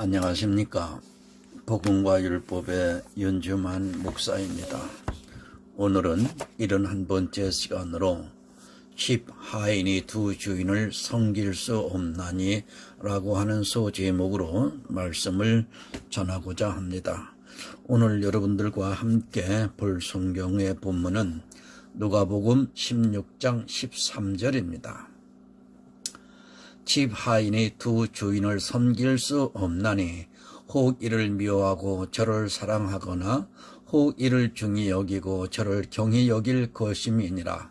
안녕하십니까. 복음과 율법의 윤주만 목사입니다. 오늘은 71번째 시간으로 집 하인이 두 주인을 섬길 수 없나니 라고 하는 소제목으로 말씀을 전하고자 합니다. 오늘 여러분들과 함께 볼 성경의 본문은 누가복음 16장 13절입니다. 집 하인이 두 주인을 섬길 수 없나니 혹 이를 미워하고 저를 사랑하거나 혹 이를 중히 여기고 저를 경히 여길 것임이니라.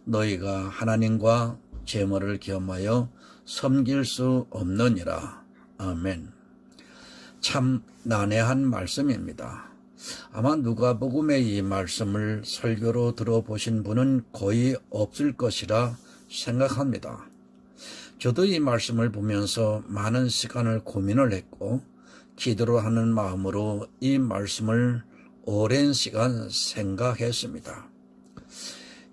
너희가 하나님과 재물을 겸하여 섬길 수 없느니라. 아멘. 참 난해한 말씀입니다. 아마 누가복음의 이 말씀을 설교로 들어보신 분은 거의 없을 것이라 생각합니다. 저도 이 말씀을 보면서 많은 시간을 고민을 했고 기도를 하는 마음으로 이 말씀을 오랜 시간 생각했습니다.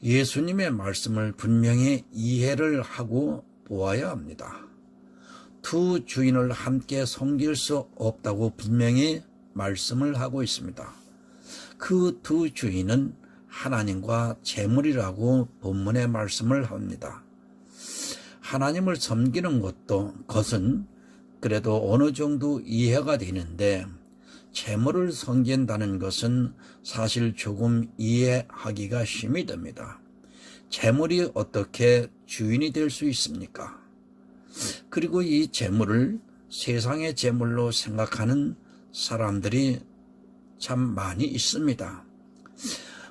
예수님의 말씀을 분명히 이해를 하고 보아야 합니다. 두 주인을 함께 섬길 수 없다고 분명히 말씀을 하고 있습니다. 그 두 주인은 하나님과 재물이라고 본문의 말씀을 합니다. 하나님을 섬기는 것은 그래도 어느 정도 이해가 되는데 재물을 섬긴다는 것은 사실 조금 이해하기가 힘이 듭니다. 재물이 어떻게 주인이 될 수 있습니까? 그리고 이 재물을 세상의 재물로 생각하는 사람들이 참 많이 있습니다.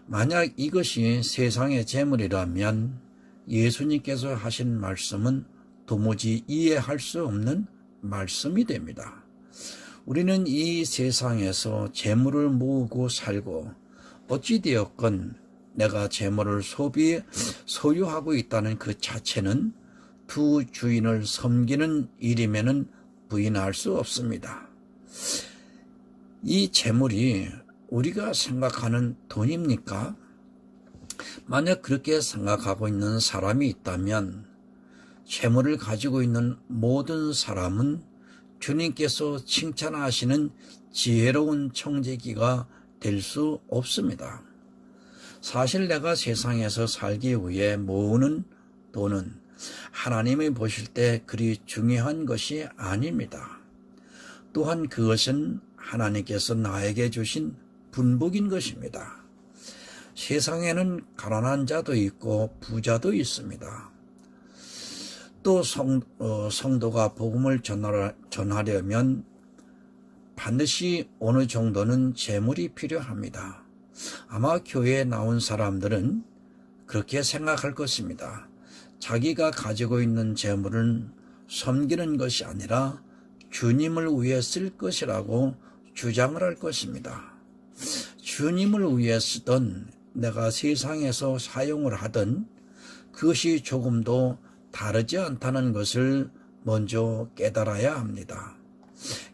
만약 이것이 세상의 재물이라면 예수님께서 하신 말씀은 도무지 이해할 수 없는 말씀이 됩니다. 우리는 이 세상에서 재물을 모으고 살고 어찌되었건 내가 재물을 소유하고 있다는 그 자체는 두 주인을 섬기는 일임에는 부인할 수 없습니다. 이 재물이 우리가 생각하는 돈입니까? 만약 그렇게 생각하고 있는 사람이 있다면 재물을 가지고 있는 모든 사람은 주님께서 칭찬하시는 지혜로운 청지기가 될 수 없습니다. 사실 내가 세상에서 살기 위해 모으는 돈은 하나님이 보실 때 그리 중요한 것이 아닙니다. 또한 그것은 하나님께서 나에게 주신 분복인 것입니다. 세상에는 가난한 자도 있고 부자도 있습니다. 또 성도가 복음을 전하려면 반드시 어느 정도는 재물이 필요합니다. 아마 교회에 나온 사람들은 그렇게 생각할 것입니다. 자기가 가지고 있는 재물은 섬기는 것이 아니라 주님을 위해 쓸 것이라고 주장을 할 것입니다. 주님을 위해 쓰던 내가 세상에서 사용을 하던 그것이 조금도 다르지 않다는 것을 먼저 깨달아야 합니다.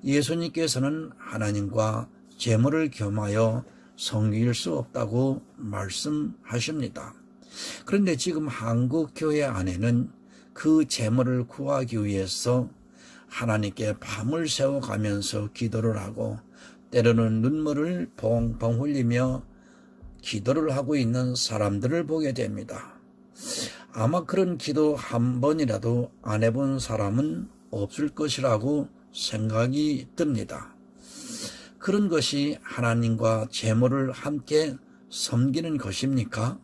예수님께서는 하나님과 재물을 겸하여 섬길 수 없다고 말씀하십니다. 그런데 지금 한국 교회 안에는 그 재물을 구하기 위해서 하나님께 밤을 새워가면서 기도를 하고 때로는 눈물을 펑펑 흘리며 기도를 하고 있는 사람들을 보게 됩니다. 아마 그런 기도 한 번이라도 안 해본 사람은 없을 것이라고 생각이 듭니다. 그런 것이 하나님과 재물을 함께 섬기는 것입니까?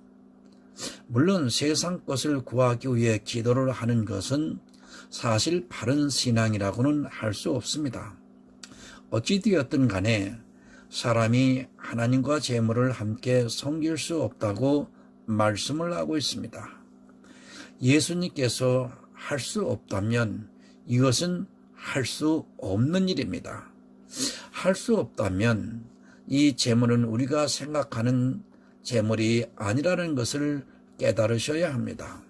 물론 세상 것을 구하기 위해 기도를 하는 것은 사실 바른 신앙이라고는 할 수 없습니다. 어찌되었든 간에 사람이 하나님과 재물을 함께 섬길 수 없다고 말씀을 하고 있습니다. 예수님께서 할 수 없다면 이것은 할 수 없는 일입니다. 할 수 없다면 이 재물은 우리가 생각하는 재물이 아니라는 것을 깨달으셔야 합니다.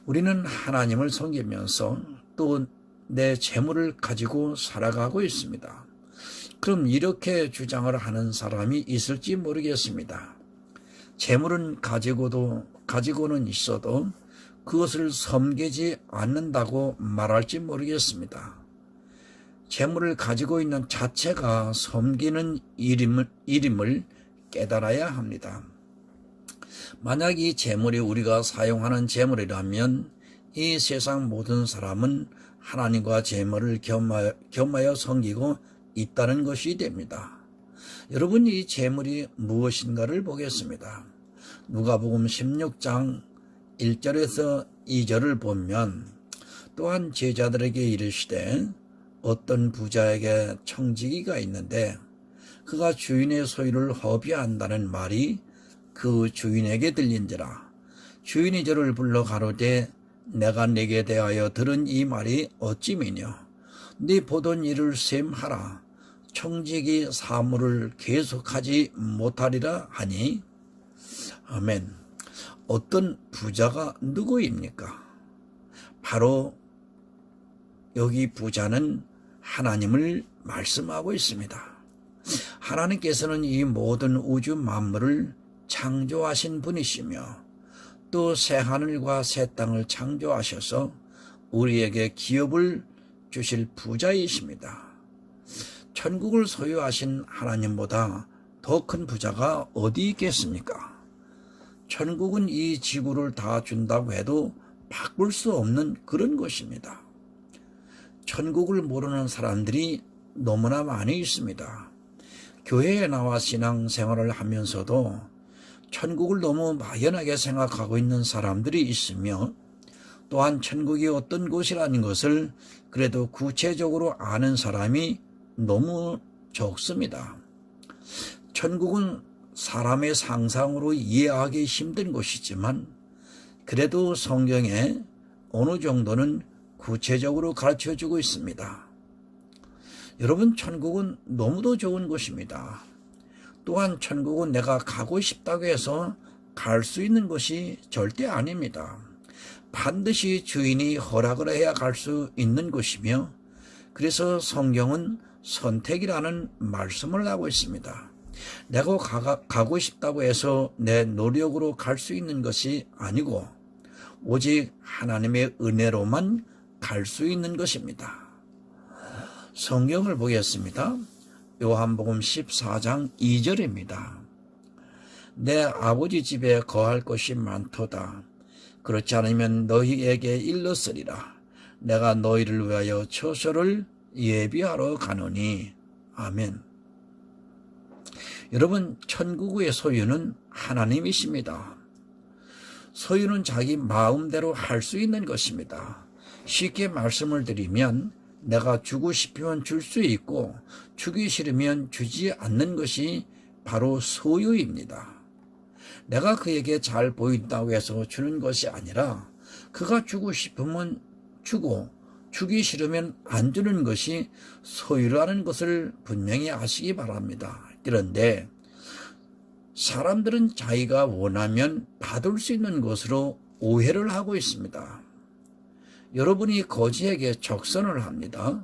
우리는 하나님을 섬기면서 또 내 재물을 가지고 살아가고 있습니다. 그럼 이렇게 주장을 하는 사람이 있을지 모르겠습니다. 재물은 가지고는 있어도 그것을 섬기지 않는다고 말할지 모르겠습니다. 재물을 가지고 있는 자체가 섬기는 일임을 깨달아야 합니다. 만약 이 재물이 우리가 사용하는 재물이라면 이 세상 모든 사람은 하나님과 재물을 겸하여 섬기고 있다는 것이 됩니다. 여러분, 이 재물이 무엇인가를 보겠습니다. 누가복음 16장 1절에서 2절을 보면 또한 제자들에게 이르시되 어떤 부자에게 청지기가 있는데 그가 주인의 소유를 허비한다는 말이 그 주인에게 들린지라. 주인이 저를 불러 가로되 내가 네게 대하여 들은 이 말이 어찌미뇨. 네 보던 일을 셈하라. 청지기 사물을 계속하지 못하리라 하니. 아멘. 어떤 부자가 누구입니까? 바로 여기 부자는 하나님을 말씀하고 있습니다. 하나님께서는 이 모든 우주 만물을 창조하신 분이시며 또 새하늘과 새 땅을 창조하셔서 우리에게 기업을 주실 부자이십니다. 천국을 소유하신 하나님보다 더 큰 부자가 어디 있겠습니까? 천국은 이 지구를 다 준다고 해도 바꿀 수 없는 그런 것입니다. 천국을 모르는 사람들이 너무나 많이 있습니다. 교회에 나와 신앙생활을 하면서도 천국을 너무 막연하게 생각하고 있는 사람들이 있으며 또한 천국이 어떤 곳이라는 것을 그래도 구체적으로 아는 사람이 너무 적습니다. 천국은 사람의 상상으로 이해하기 힘든 곳이지만 그래도 성경에 어느 정도는 구체적으로 가르쳐주고 있습니다. 여러분, 천국은 너무도 좋은 곳입니다. 또한 천국은 내가 가고 싶다고 해서 갈 수 있는 것이 절대 아닙니다. 반드시 주인이 허락을 해야 갈 수 있는 곳이며 그래서 성경은 선택이라는 말씀을 하고 있습니다. 내가 가고 싶다고 해서 내 노력으로 갈 수 있는 것이 아니고 오직 하나님의 은혜로만 갈 수 있는 것입니다. 성경을 보겠습니다. 요한복음 14장 2절입니다. 내 아버지 집에 거할 것이 많도다. 그렇지 않으면 너희에게 일렀으리라. 내가 너희를 위하여 처소를 예비하러 가노니. 아멘. 여러분, 천국의 소유는 하나님이십니다. 소유는 자기 마음대로 할 수 있는 것입니다. 쉽게 말씀을 드리면 내가 주고 싶으면 줄 수 있고 주기 싫으면 주지 않는 것이 바로 소유입니다. 내가 그에게 잘 보인다고 해서 주는 것이 아니라 그가 주고 싶으면 주고 주기 싫으면 안 주는 것이 소유라는 것을 분명히 아시기 바랍니다. 그런데 사람들은 자기가 원하면 받을 수 있는 것으로 오해를 하고 있습니다. 여러분이 거지에게 적선을 합니다.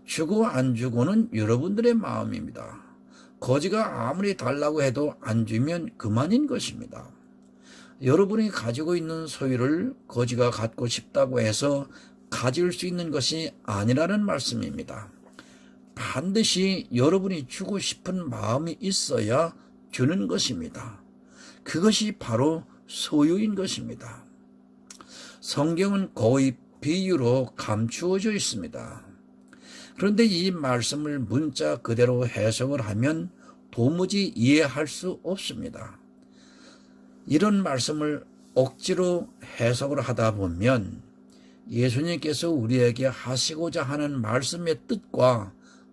주고 안 주고는 여러분들의 마음입니다. 거지가 아무리 달라고 해도 안 주면 그만인 것입니다. 여러분이 가지고 있는 소유를 거지가 갖고 싶다고 해서 가질 수 있는 것이 아니라는 말씀입니다. 반드시 여러분이 주고 싶은 마음이 있어야 주는 것입니다. 그것이 바로 소유인 것입니다. 성경은 거의 비유로 감추어져 있습니다. 그런데 이 말씀을 문자 그대로 해석을 하면 도무지 이해할 수 없습니다. 이런 말씀을 억지로 해석을 하다 보면 예수님께서 우리에게 하시고자 하는 말씀의 뜻과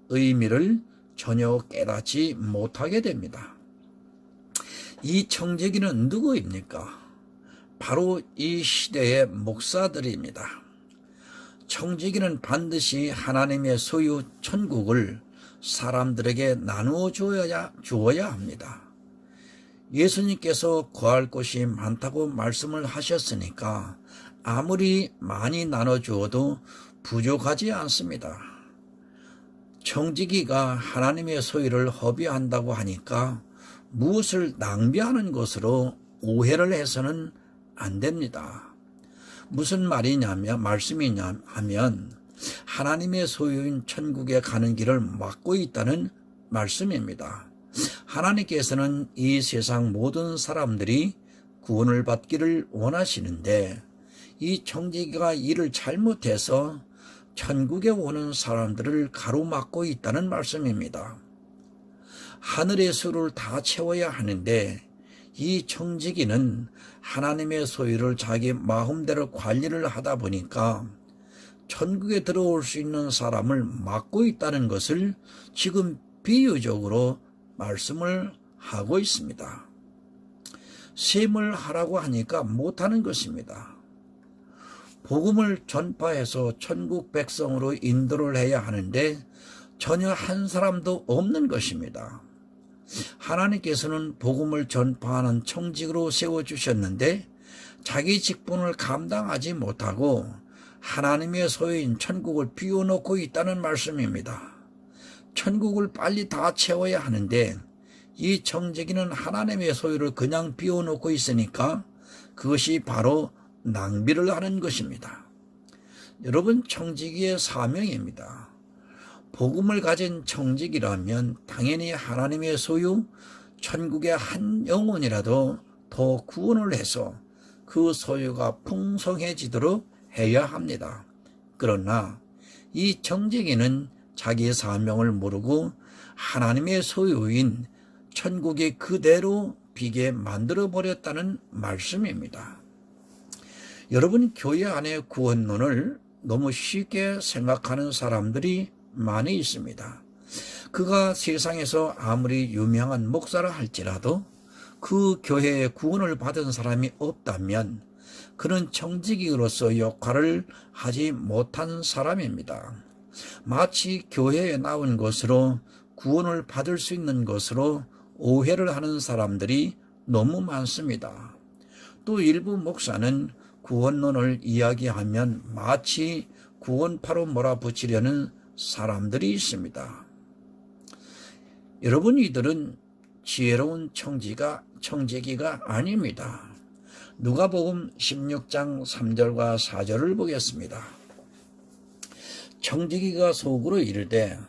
의미를 전혀 깨닫지 못하게 됩니다. 이 청지기는 누구입니까? 바로 이 시대의 목사들입니다. 청지기는 반드시 하나님의 소유 천국을 사람들에게 나누어 주어야 합니다. 예수님께서 거할 곳이 많다고 말씀을 하셨으니까 아무리 많이 나눠주어도 부족하지 않습니다. 청지기가 하나님의 소유를 허비한다고 하니까 무엇을 낭비하는 것으로 오해를 해서는 안 됩니다. 무슨 말씀이냐 하면 하나님의 소유인 천국에 가는 길을 막고 있다는 말씀입니다. 하나님께서는 이 세상 모든 사람들이 구원을 받기를 원하시는데 이 청지기가 이를 잘못해서 천국에 오는 사람들을 가로막고 있다는 말씀입니다. 하늘의 수를 다 채워야 하는데 이 청지기는 하나님의 소유를 자기 마음대로 관리를 하다 보니까 천국에 들어올 수 있는 사람을 막고 있다는 것을 지금 비유적으로 말씀을 하고 있습니다. 셈을 하라고 하니까 못하는 것입니다. 복음을 전파해서 천국 백성으로 인도를 해야 하는데 전혀 한 사람도 없는 것입니다. 하나님께서는 복음을 전파하는 청직으로 세워주셨는데 자기 직분을 감당하지 못하고 하나님의 소유인 천국을 비워놓고 있다는 말씀입니다. 천국을 빨리 다 채워야 하는데 이 청지기는 하나님의 소유를 그냥 비워놓고 있으니까 그것이 바로 낭비를 하는 것입니다. 여러분, 청지기의 사명입니다. 복음을 가진 청지기라면 당연히 하나님의 소유, 천국의 한 영혼이라도 더 구원을 해서 그 소유가 풍성해지도록 해야 합니다. 그러나 이 청지기는 자기의 사명을 모르고 하나님의 소유인 천국이 그대로 비게 만들어버렸다는 말씀입니다. 여러분, 교회 안에 구원론을 너무 쉽게 생각하는 사람들이 많이 있습니다. 그가 세상에서 아무리 유명한 목사라 할지라도 그 교회에 구원을 받은 사람이 없다면 그는 청지기로서 역할을 하지 못한 사람입니다. 마치 교회에 나온 것으로 구원을 받을 수 있는 것으로 오해를 하는 사람들이 너무 많습니다. 또 일부 목사는 구원론을 이야기하면 마치 구원파로 몰아붙이려는 사람들이 있습니다. 여러분, 이들은 지혜로운 청지기가 아닙니다. 누가복음 16장 3절과 4절을 보겠습니다. 청지기가 속으로 이르되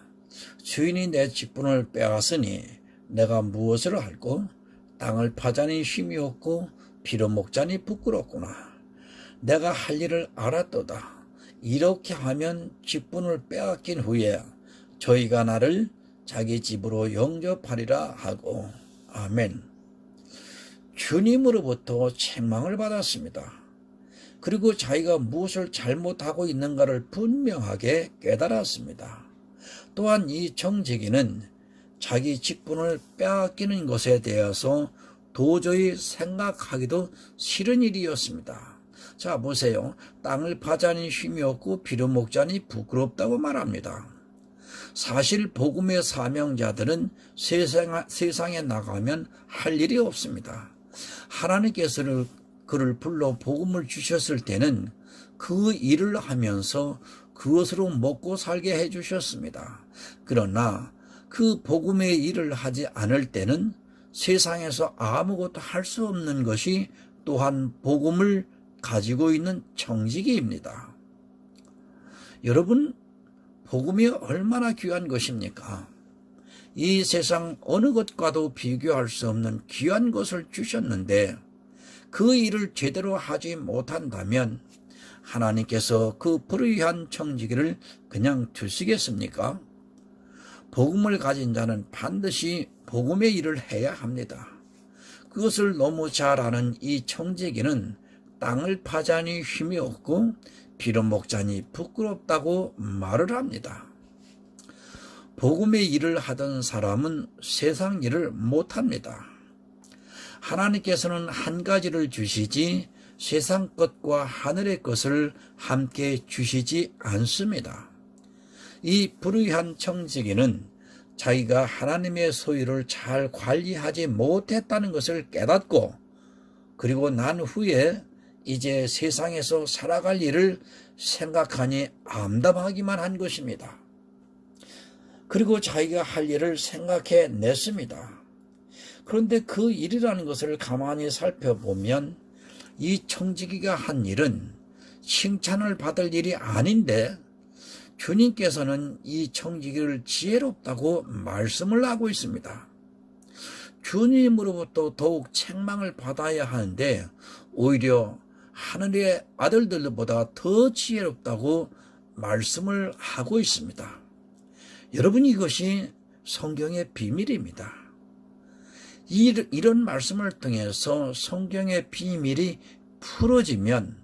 주인이 내 직분을 빼앗으니 내가 무엇을 할꼬? 땅을 파자니 쉼이 없고 피로 먹자니 부끄럽구나. 내가 할 일을 알았도다. 이렇게 하면 직분을 빼앗긴 후에 저희가 나를 자기 집으로 영접하리라 하고. 아멘. 주님으로부터 책망을 받았습니다. 그리고 자기가 무엇을 잘못하고 있는가를 분명하게 깨달았습니다. 또한 이 청지기는 자기 직분을 빼앗기는 것에 대해서 도저히 생각하기도 싫은 일이었습니다. 자, 보세요. 땅을 파자니 쉼이 없고 피로 먹자니 부끄럽다고 말합니다. 사실 복음의 사명자들은 세상에 나가면 할 일이 없습니다. 하나님께서 그를 불러 복음을 주셨을 때는 그 일을 하면서 그것으로 먹고 살게 해주셨습니다. 그러나 그 복음의 일을 하지 않을 때는 세상에서 아무것도 할 수 없는 것이 또한 복음을 가지고 있는 청지기입니다. 여러분, 복음이 얼마나 귀한 것입니까? 이 세상 어느 것과도 비교할 수 없는 귀한 것을 주셨는데 그 일을 제대로 하지 못한다면 하나님께서 그 불의한 청지기를 그냥 두시겠습니까? 복음을 가진 자는 반드시 복음의 일을 해야 합니다. 그것을 너무 잘 아는 이 청지기는 땅을 파자니 힘이 없고 피로 먹자니 부끄럽다고 말을 합니다. 복음의 일을 하던 사람은 세상 일을 못합니다. 하나님께서는 한 가지를 주시지 세상 것과 하늘의 것을 함께 주시지 않습니다. 이 불의한 청지기는 자기가 하나님의 소유를 잘 관리하지 못했다는 것을 깨닫고 그리고 난 후에 이제 세상에서 살아갈 일을 생각하니 암담하기만 한 것입니다. 그리고 자기가 할 일을 생각해 냈습니다. 그런데 그 일이라는 것을 가만히 살펴보면 이 청지기가 한 일은 칭찬을 받을 일이 아닌데 주님께서는 이 청지기를 지혜롭다고 말씀을 하고 있습니다. 주님으로부터 더욱 책망을 받아야 하는데 오히려 하늘의 아들들보다 더 지혜롭다고 말씀을 하고 있습니다. 여러분, 이것이 성경의 비밀입니다. 이런 말씀을 통해서 성경의 비밀이 풀어지면,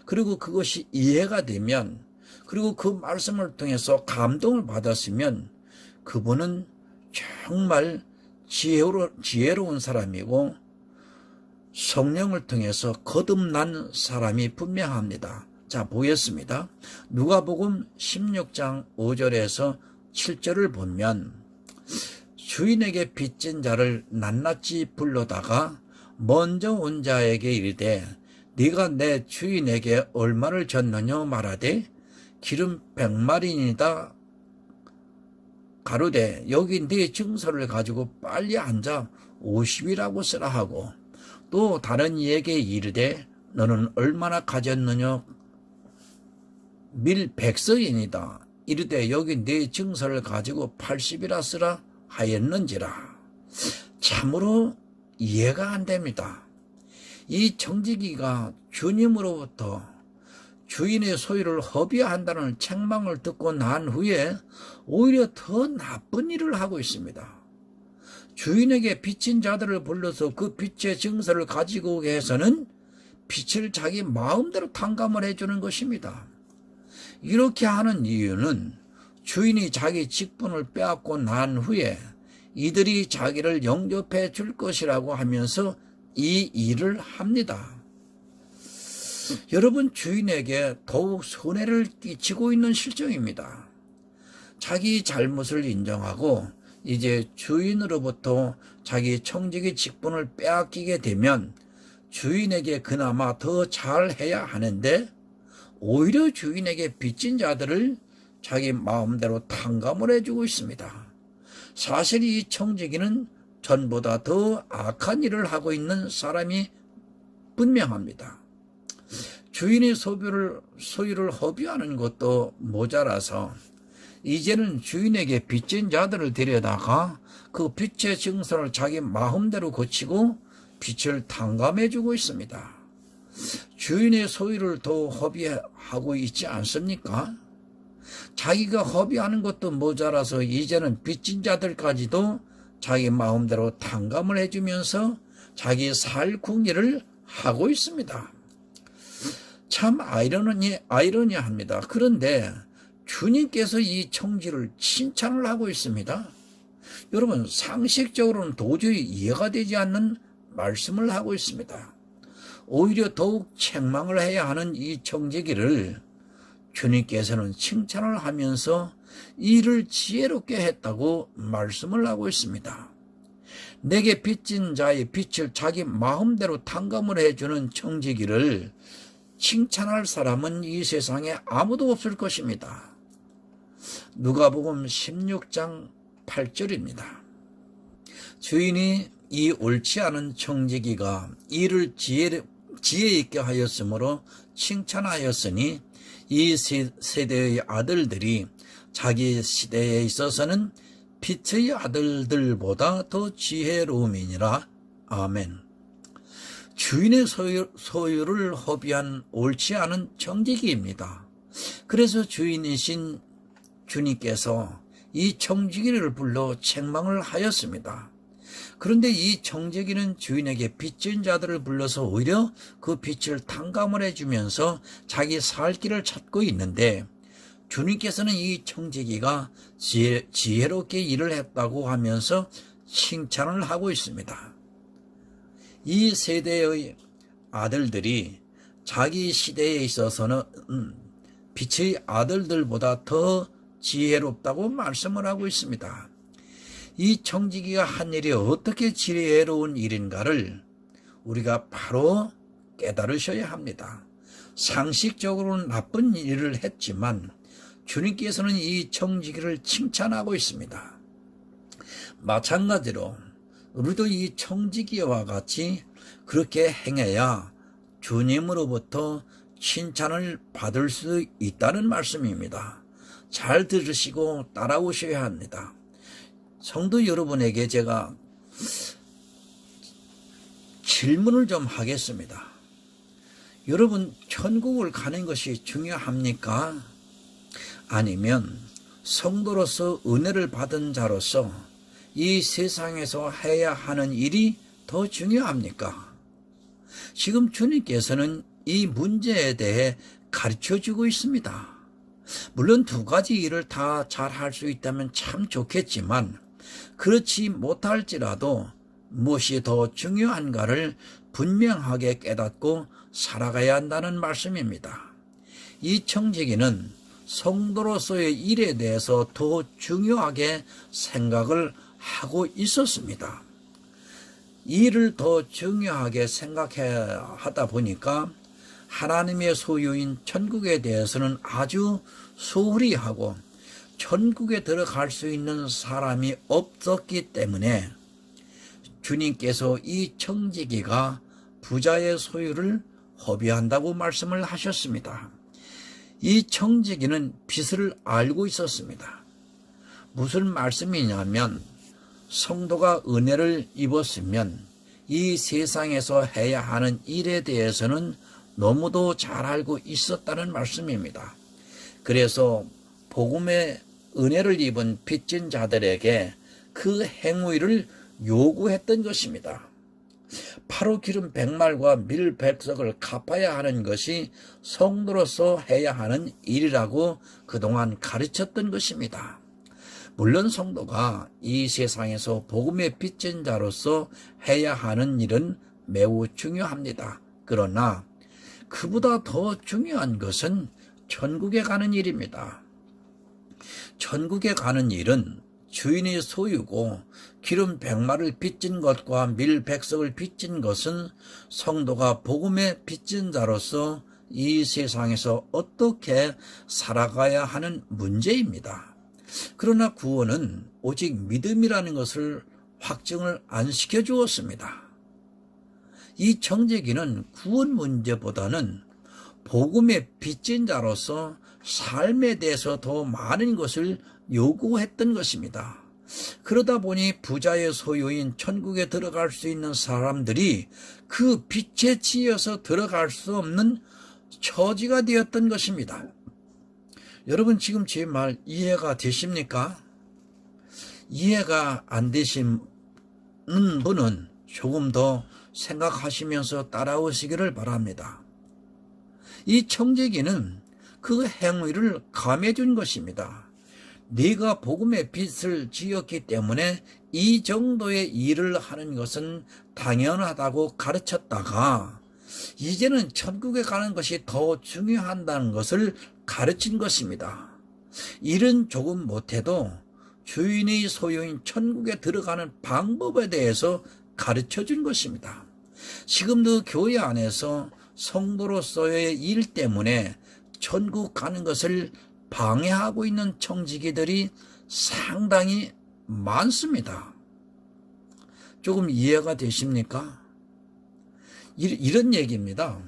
그리고 그것이 이해가 되면, 그리고 그 말씀을 통해서 감동을 받았으면 그분은 정말 지혜로운 사람이고 성령을 통해서 거듭난 사람이 분명합니다. 자, 보겠습니다. 누가복음 16장 5절에서 7절을 보면 주인에게 빚진 자를 낱낱이 불러다가 먼저 온 자에게 이르되 네가 내 주인에게 얼마를 졌느냐 말하되 기름 100마리니다 가로되 여기 네 증서를 가지고 빨리 앉아 50이라고 쓰라 하고, 또 다른 이에게 이르되 너는 얼마나 가졌느냐 밀 100서이니다 이르되 여기 네 증서를 가지고 80이라 쓰라 하였는지라. 참으로 이해가 안 됩니다. 이 청지기가 주님으로부터 주인의 소유를 허비한다는 책망을 듣고 난 후에 오히려 더 나쁜 일을 하고 있습니다. 주인에게 빚진 자들을 불러서 그 빚의 증서를 가지고 오게 해서는 빚을 자기 마음대로 탕감을 해주는 것입니다. 이렇게 하는 이유는 주인이 자기 직분을 빼앗고 난 후에 이들이 자기를 영접해 줄 것이라고 하면서 이 일을 합니다. 여러분, 주인에게 더욱 손해를 끼치고 있는 실정입니다. 자기 잘못을 인정하고 이제 주인으로부터 자기 청지기 직분을 빼앗기게 되면 주인에게 그나마 더 잘해야 하는데 오히려 주인에게 빚진 자들을 자기 마음대로 탕감을 해주고 있습니다. 사실 이 청지기는 전보다 더 악한 일을 하고 있는 사람이 분명합니다. 주인의 소유를 허비하는 것도 모자라서 이제는 주인에게 빚진 자들을 데려다가 그 빚의 증서를 자기 마음대로 고치고 빚을 탕감해주고 있습니다. 주인의 소유를 더 허비하고 있지 않습니까? 자기가 허비하는 것도 모자라서 이제는 빚진 자들까지도 자기 마음대로 탕감을 해주면서 자기 살궁리를 하고 있습니다. 참 아이러니합니다. 그런데 주님께서 이 청지를 칭찬을 하고 있습니다. 여러분, 상식적으로는 도저히 이해가 되지 않는 말씀을 하고 있습니다. 오히려 더욱 책망을 해야 하는 이 청지기를 주님께서는 칭찬을 하면서 이를 지혜롭게 했다고 말씀을 하고 있습니다. 내게 빚진 자의 빚을 자기 마음대로 탕감을 해주는 청지기를 칭찬할 사람은 이 세상에 아무도 없을 것입니다. 누가복음 16장 8절입니다. 주인이 이 옳지 않은 청지기가 이를 지혜 있게 하였으므로 칭찬하였으니 이 세대의 아들들이 자기 시대에 있어서는 빛의 아들들보다 더 지혜로움이니라. 아멘. 주인의 소유를 허비한 옳지 않은 청지기입니다. 그래서 주인이신 주님께서 이 청지기를 불러 책망을 하였습니다. 그런데 이 청지기는 주인에게 빚진 자들을 불러서 오히려 그 빚을 탕감을 해주면서 자기 살 길을 찾고 있는데, 주님께서는 이 청지기가 지혜롭게 일을 했다고 하면서 칭찬을 하고 있습니다. 이 세대의 아들들이 자기 시대에 있어서는 빛의 아들들보다 더 지혜롭다고 말씀을 하고 있습니다. 이 청지기가 한 일이 어떻게 지혜로운 일인가를 우리가 바로 깨달으셔야 합니다. 상식적으로는 나쁜 일을 했지만 주님께서는 이 청지기를 칭찬하고 있습니다. 마찬가지로 우리도 이 청지기와 같이 그렇게 행해야 주님으로부터 칭찬을 받을 수 있다는 말씀입니다. 잘 들으시고 따라오셔야 합니다. 성도 여러분에게 제가 질문을 좀 하겠습니다. 여러분, 천국을 가는 것이 중요합니까? 아니면 성도로서 은혜를 받은 자로서 이 세상에서 해야 하는 일이 더 중요합니까? 지금 주님께서는 이 문제에 대해 가르쳐주고 있습니다. 물론 두 가지 일을 다 잘할 수 있다면 참 좋겠지만 그렇지 못할지라도 무엇이 더 중요한가를 분명하게 깨닫고 살아가야 한다는 말씀입니다. 이 청지기는 성도로서의 일에 대해서 더 중요하게 생각을 하고 있었습니다. 일을 더 중요하게 생각해야 하다 보니까 하나님의 소유인 천국에 대해서는 아주 소홀히 하고 천국에 들어갈 수 있는 사람이 없었기 때문에 주님께서 이 청지기가 부자의 소유를 허비한다고 말씀을 하셨습니다. 이 청지기는 빚을 알고 있었습니다. 무슨 말씀이냐면 성도가 은혜를 입었으면 이 세상에서 해야 하는 일에 대해서는 너무도 잘 알고 있었다는 말씀입니다. 그래서 복음의 은혜를 입은 빚진 자들에게 그 행위를 요구했던 것입니다. 바로 기름 100말과 밀 100석을 갚아야 하는 것이 성도로서 해야 하는 일이라고 그동안 가르쳤던 것입니다. 물론 성도가 이 세상에서 복음의 빚진 자로서 해야 하는 일은 매우 중요합니다. 그러나 그보다 더 중요한 것은 천국에 가는 일입니다. 천국에 가는 일은 주인의 소유고 기름 100마를 빚진 것과 밀 100석을 빚진 것은 성도가 복음의 빚진 자로서 이 세상에서 어떻게 살아가야 하는 문제입니다. 그러나 구원은 오직 믿음이라는 것을 확증을 안 시켜주었습니다. 이 청지기는 구원 문제보다는 복음의 빚진 자로서 삶에 대해서 더 많은 것을 요구했던 것입니다. 그러다 보니 부자의 소유인 천국에 들어갈 수 있는 사람들이 그 빚에 치여서 들어갈 수 없는 처지가 되었던 것입니다. 여러분, 지금 제 말 이해가 되십니까? 이해가 안 되시는 분은 조금 더 생각하시면서 따라오시기를 바랍니다. 이 청지기는 그 행위를 감해준 것입니다. 네가 복음의 빚을 지었기 때문에 이 정도의 일을 하는 것은 당연하다고 가르쳤다가 이제는 천국에 가는 것이 더 중요하다는 것을 가르친 것입니다. 일은 조금 못해도 주인의 소유인 천국에 들어가는 방법에 대해서 가르쳐준 것입니다. 지금도 교회 안에서 성도로서의 일 때문에 천국 가는 것을 방해하고 있는 청지기들이 상당히 많습니다. 조금 이해가 되십니까? 이런 얘기입니다.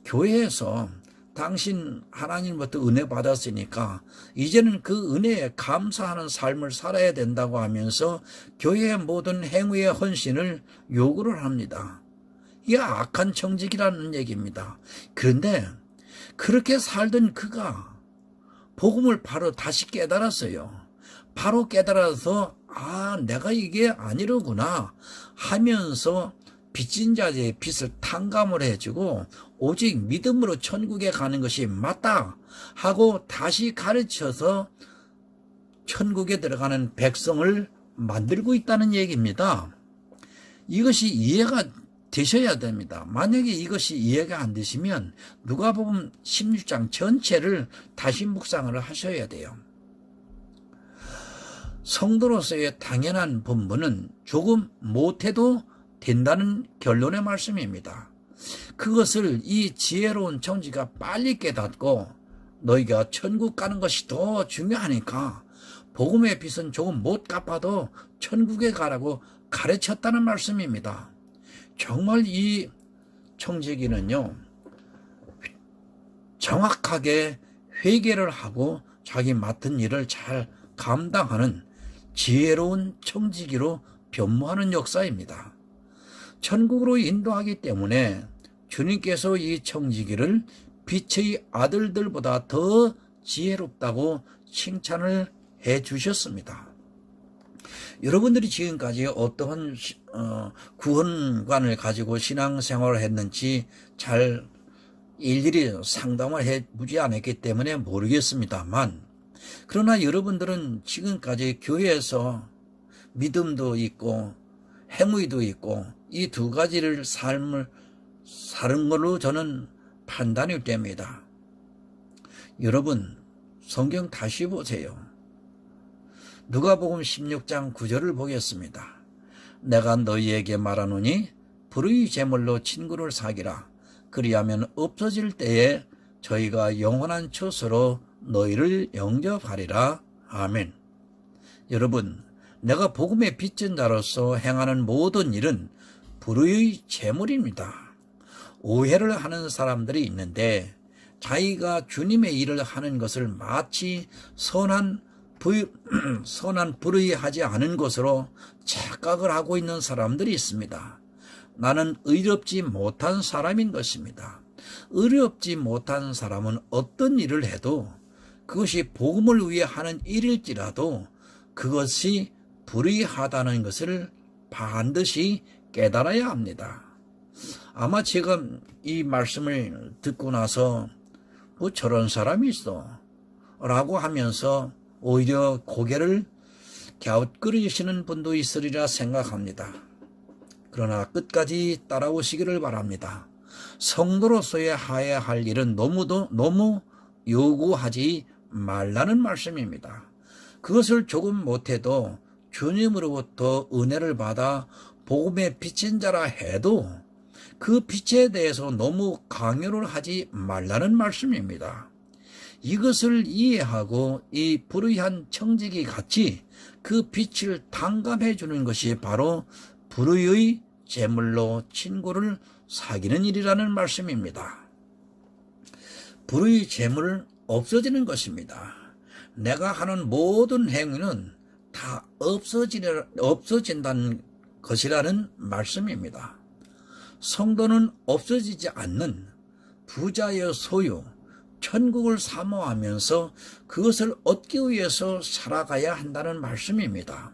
교회에서 당신 하나님부터 은혜 받았으니까 이제는 그 은혜에 감사하는 삶을 살아야 된다고 하면서 교회의 모든 행위의 헌신을 요구를 합니다. 이게 악한 청지기라는 얘기입니다. 그런데 그렇게 살던 그가 복음을 바로 다시 깨달았어요. 바로 깨달아서 내가 이게 아니로구나 하면서 빚진 자의 빚을 탕감을 해주고 오직 믿음으로 천국에 가는 것이 맞다 하고 다시 가르쳐서 천국에 들어가는 백성을 만들고 있다는 얘기입니다. 이것이 이해가 되셔야 됩니다. 만약에 이것이 이해가 안 되시면 누가복음 16장 전체를 다시 묵상을 하셔야 돼요. 성도로서의 당연한 본분은 조금 못해도 된다는 결론의 말씀입니다. 그것을 이 지혜로운 청지가 빨리 깨닫고 너희가 천국 가는 것이 더 중요하니까 복음의 빚은 조금 못 갚아도 천국에 가라고 가르쳤다는 말씀입니다. 정말 이 청지기는요, 정확하게 회개를 하고 자기 맡은 일을 잘 감당하는 지혜로운 청지기로 변모하는 역사입니다. 천국으로 인도하기 때문에 주님께서 이 청지기를 빛의 아들들보다 더 지혜롭다고 칭찬을 해 주셨습니다. 여러분들이 지금까지 어떠한 구원관을 가지고 신앙생활을 했는지 잘 일일이 상담을 해보지 않았기 때문에 모르겠습니다만, 그러나 여러분들은 지금까지 교회에서 믿음도 있고 행위도 있고 이 두 가지를 삶을 사는 걸로 저는 판단이 됩니다. 여러분, 성경 다시 보세요. 누가복음 16장 9절을 보겠습니다. 내가 너희에게 말하노니 불의 제물로 친구를 사귀라. 그리하면 없어질 때에 저희가 영원한 처소로 너희를 영접하리라. 아멘. 여러분, 내가 복음의 빚진 자로서 행하는 모든 일은 불의의 제물입니다. 오해를 하는 사람들이 있는데 자기가 주님의 일을 하는 것을 마치 선한 불의하지 않은 것으로 착각을 하고 있는 사람들이 있습니다. 나는 의롭지 못한 사람인 것입니다. 의롭지 못한 사람은 어떤 일을 해도 그것이 복음을 위해 하는 일일지라도 그것이 불의하다는 것을 반드시 깨달아야 합니다. 아마 제가 이 말씀을 듣고 나서 뭐 저런 사람이 있어 라고 하면서 오히려 고개를 갸웃거리시는 분도 있으리라 생각합니다. 그러나 끝까지 따라오시기를 바랍니다. 성도로서의 하여야 할 일은 너무 요구하지 말라는 말씀입니다. 그것을 조금 못해도 주님으로부터 은혜를 받아 복음에 비친 자라 해도 그 빛에 대해서 너무 강요를 하지 말라는 말씀입니다. 이것을 이해하고 이 불의한 청지기 같이 그 빛을 탕감해 주는 것이 바로 불의의 제물로 친구를 사귀는 일이라는 말씀입니다. 불의의 제물은 없어지는 것입니다. 내가 하는 모든 행위는 다 없어진다는 것이라는 말씀입니다. 성도는 없어지지 않는 부자의 소유, 천국을 사모하면서 그것을 얻기 위해서 살아가야 한다는 말씀입니다.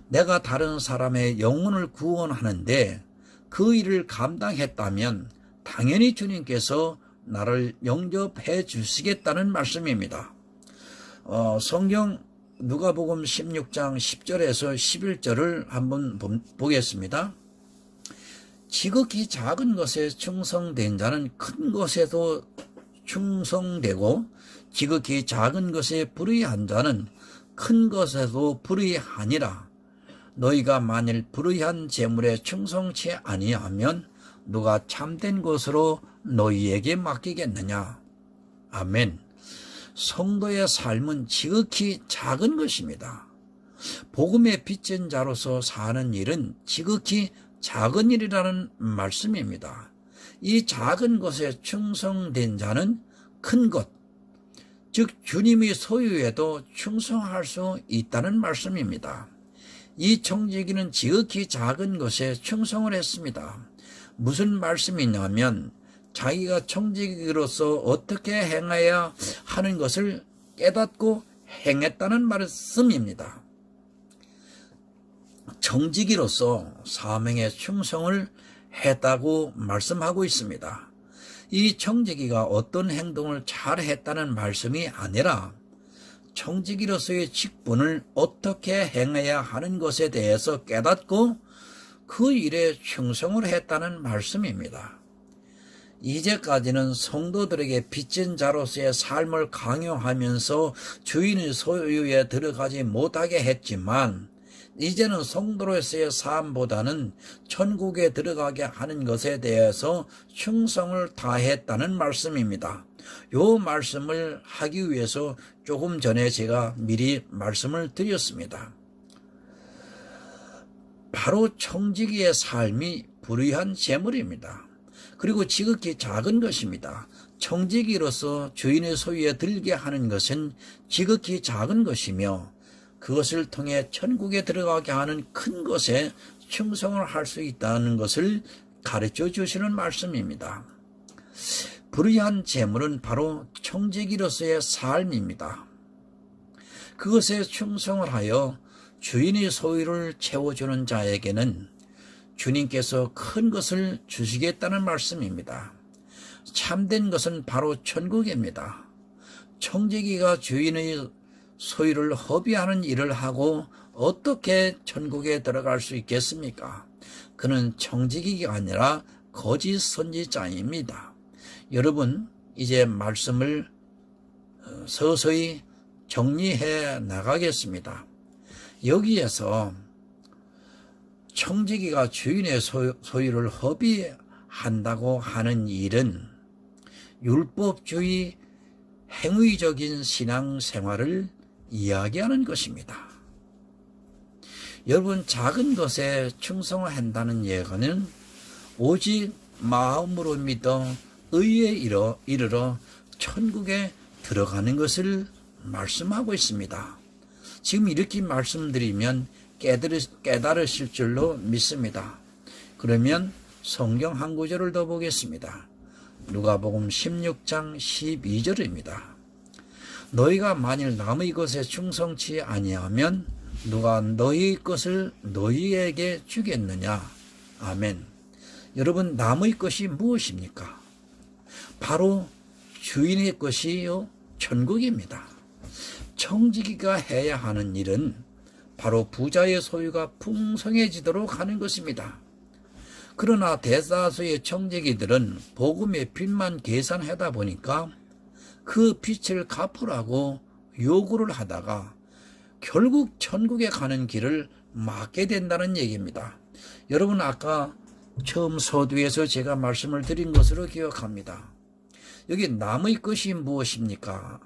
내가 다른 사람의 영혼을 구원하는데 그 일을 감당했다면 당연히 주님께서 나를 영접해 주시겠다는 말씀입니다. 성경 누가복음 16장 10절에서 11절을 한번 보겠습니다. 지극히 작은 것에 충성된 자는 큰 것에도 충성되고 지극히 작은 것에 불의한 자는 큰 것에도 불의하니라. 너희가 만일 불의한 재물에 충성치 아니하면 누가 참된 것으로 너희에게 맡기겠느냐. 아멘. 성도의 삶은 지극히 작은 것입니다. 복음의 빚진 자로서 사는 일은 지극히 작은 일이라는 말씀입니다. 이 작은 것에 충성된 자는 큰 것, 즉 주님의 소유에도 충성할 수 있다는 말씀입니다. 이 청지기는 지극히 작은 것에 충성을 했습니다. 무슨 말씀이냐면 자기가 청지기로서 어떻게 행해야 하는 것을 깨닫고 행했다는 말씀입니다. 청지기로서 사명에 충성을 했다고 말씀하고 있습니다. 이 청지기가 어떤 행동을 잘 했다는 말씀이 아니라 청지기로서의 직분을 어떻게 행해야 하는 것에 대해서 깨닫고 그 일에 충성을 했다는 말씀입니다. 이제까지는 성도들에게 빚진 자로서의 삶을 강요하면서 주인의 소유에 들어가지 못하게 했지만 이제는 성도로서의 삶보다는 천국에 들어가게 하는 것에 대해서 충성을 다했다는 말씀입니다. 이 말씀을 하기 위해서 조금 전에 제가 미리 말씀을 드렸습니다. 바로 청지기의 삶이 불의한 재물입니다. 그리고 지극히 작은 것입니다. 청지기로서 주인의 소유에 들게 하는 것은 지극히 작은 것이며 그것을 통해 천국에 들어가게 하는 큰 것에 충성을 할 수 있다는 것을 가르쳐 주시는 말씀입니다. 불의한 재물은 바로 청지기로서의 삶입니다. 그것에 충성을 하여 주인의 소유를 채워주는 자에게는 주님께서 큰 것을 주시겠다는 말씀입니다. 참된 것은 바로 천국입니다. 청지기가 주인의 소유를 허비하는 일을 하고 어떻게 천국에 들어갈 수 있겠습니까? 그는 청지기가 아니라 거짓 선지자입니다. 여러분, 이제 말씀을 서서히 정리해 나가겠습니다. 여기에서 청지기가 주인의 소유를 허비한다고 하는 일은 율법주의 행위적인 신앙생활을 이야기하는 것입니다. 여러분, 작은 것에 충성한다는 예언은 오직 마음으로 믿어 의에 이르러 천국에 들어가는 것을 말씀하고 있습니다. 지금 이렇게 말씀드리면 깨달으실 줄로 믿습니다. 그러면 성경 한 구절을 더 보겠습니다. 누가복음 16장 12절입니다. 너희가 만일 남의 것에 충성치 아니하면 누가 너희 것을 너희에게 주겠느냐. 아멘. 여러분, 남의 것이 무엇입니까? 바로 주인의 것이요 천국입니다. 청지기가 해야 하는 일은 바로 부자의 소유가 풍성해지도록 하는 것입니다. 그러나 대다수의 청지기들은 복음의 빚만 계산하다 보니까 그 빚을 갚으라고 요구를 하다가 결국 천국에 가는 길을 막게 된다는 얘기입니다. 여러분, 아까 처음 서두에서 제가 말씀을 드린 것으로 기억합니다. 여기 남의 것이 무엇입니까?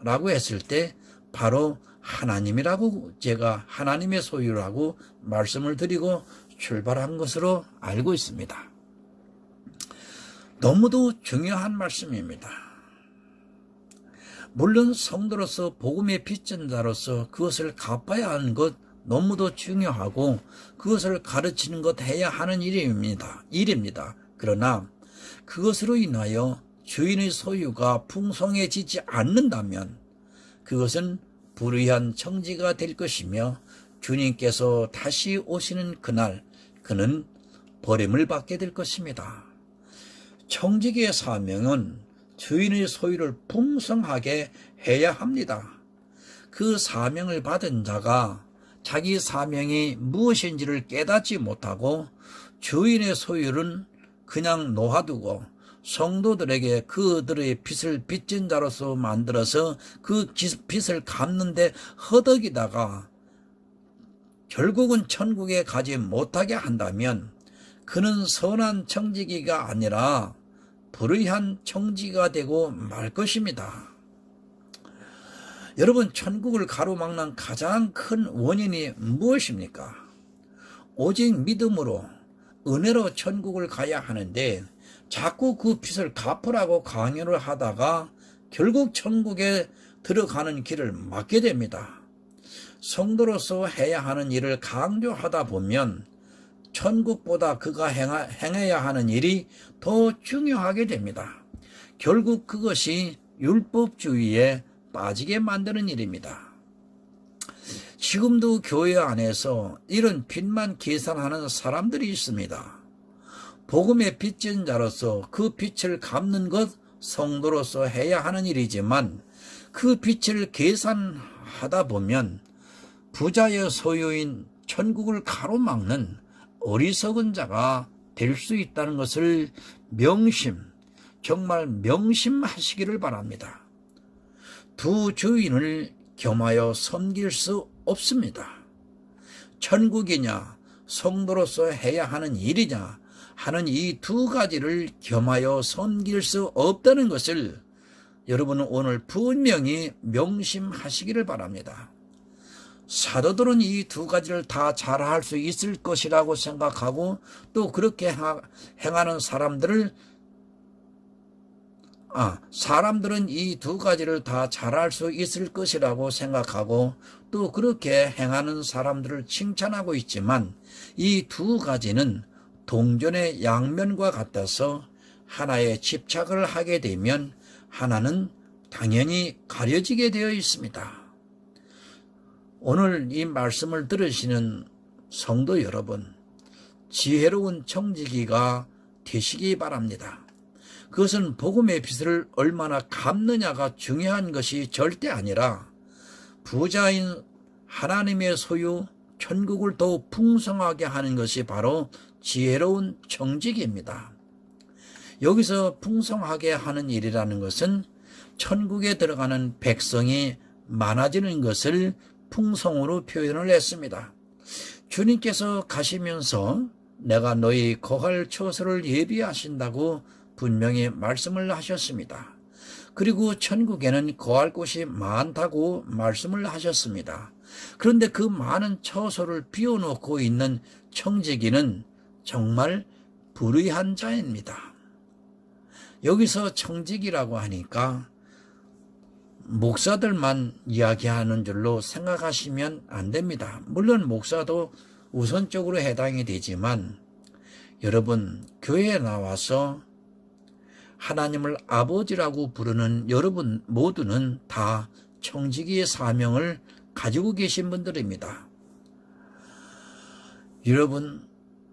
라고 했을 때 바로 하나님이라고, 제가 하나님의 소유라고 말씀을 드리고 출발한 것으로 알고 있습니다. 너무도 중요한 말씀입니다. 물론 성도로서 복음의 빚진자로서 그것을 갚아야 하는 것 너무도 중요하고 그것을 가르치는 것 해야 하는 일입니다. 그러나 그것으로 인하여 주인의 소유가 풍성해지지 않는다면 그것은 불의한 청지가 될 것이며 주님께서 다시 오시는 그날 그는 버림을 받게 될 것입니다. 청지기의 사명은 주인의 소유를 풍성하게 해야 합니다. 그 사명을 받은 자가 자기 사명이 무엇인지를 깨닫지 못하고 주인의 소유는 그냥 놓아두고 성도들에게 그들의 빚을 빚진 자로서 만들어서 그 빚을 갚는데 허덕이다가 결국은 천국에 가지 못하게 한다면 그는 선한 청지기가 아니라 불의한 청지기가 되고 말 것입니다. 여러분, 천국을 가로막는 가장 큰 원인이 무엇입니까? 오직 믿음으로 은혜로 천국을 가야 하는데 자꾸 그 빚을 갚으라고 강요를 하다가 결국 천국에 들어가는 길을 막게 됩니다. 성도로서 해야 하는 일을 강조하다 보면 천국보다 그가 행해야 하는 일이 더 중요하게 됩니다. 결국 그것이 율법주의에 빠지게 만드는 일입니다. 지금도 교회 안에서 이런 빚만 계산하는 사람들이 있습니다. 복음의 빚진 자로서 그 빚을 갚는 것 성도로서 해야 하는 일이지만 그 빚을 계산하다 보면 부자의 소유인 천국을 가로막는 어리석은 자가 될 수 있다는 것을 정말 명심하시기를 바랍니다. 두 주인을 겸하여 섬길 수 없습니다. 천국이냐 성도로서 해야 하는 일이냐 하는 이 두 가지를 겸하여 섬길 수 없다는 것을 여러분은 오늘 분명히 명심하시기를 바랍니다. 사도들은 이 두 가지를 다 잘할 수 있을 것이라고 생각하고 또 그렇게 행하는 사람들을 사람들은 이 두 가지를 다 잘할 수 있을 것이라고 생각하고 또 그렇게 행하는 사람들을 칭찬하고 있지만 이 두 가지는 동전의 양면과 같아서 하나에 집착을 하게 되면 하나는 당연히 가려지게 되어 있습니다. 오늘 이 말씀을 들으시는 성도 여러분, 지혜로운 청지기가 되시기 바랍니다. 그것은 복음의 빛을 얼마나 갚느냐가 중요한 것이 절대 아니라 부자인 하나님의 소유 천국을 더욱 풍성하게 하는 것이 바로 지혜로운 청지기입니다. 여기서 풍성하게 하는 일이라는 것은 천국에 들어가는 백성이 많아지는 것을 풍성으로 표현을 했습니다. 주님께서 가시면서 내가 너희 거할 처소를 예비하신다고 분명히 말씀을 하셨습니다. 그리고 천국에는 거할 곳이 많다고 말씀을 하셨습니다. 그런데 그 많은 처소를 비워놓고 있는 청지기는 정말 불의한 자입니다. 여기서 청지기라고 하니까 목사들만 이야기하는 줄로 생각하시면 안 됩니다. 물론 목사도 우선적으로 해당이 되지만 여러분, 교회에 나와서 하나님을 아버지라고 부르는 여러분 모두는 다 청지기의 사명을 가지고 계신 분들입니다. 여러분,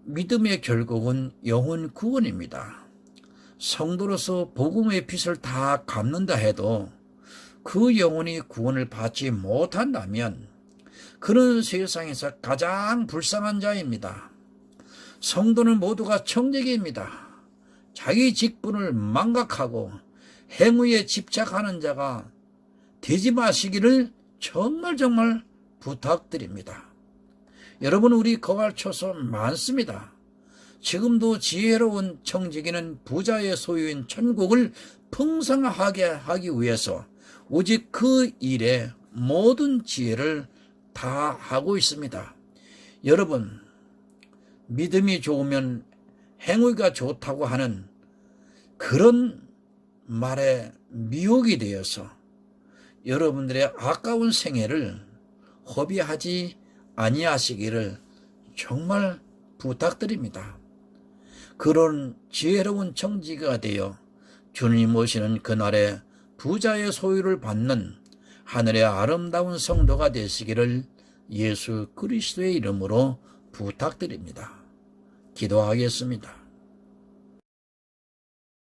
믿음의 결국은 영혼 구원입니다. 성도로서 복음의 빛을 다 갚는다 해도 그 영혼이 구원을 받지 못한다면 그런 세상에서 가장 불쌍한 자입니다. 성도는 모두가 청지기입니다. 자기 직분을 망각하고 행위에 집착하는 자가 되지 마시기를 정말 부탁드립니다. 여러분, 우리 거할 처소 많습니다. 지금도 지혜로운 청지기는 부자의 소유인 천국을 풍성하게 하기 위해서 오직 그 일에 모든 지혜를 다 하고 있습니다. 여러분, 믿음이 좋으면 행위가 좋다고 하는 그런 말에 미혹이 되어서 여러분들의 아까운 생애를 허비하지 아니하시기를 정말 부탁드립니다. 그런 지혜로운 청지기가 되어 주님 오시는 그날에 부자의 소유를 받는 하늘의 아름다운 성도가 되시기를 예수 그리스도의 이름으로 부탁드립니다. 기도하겠습니다.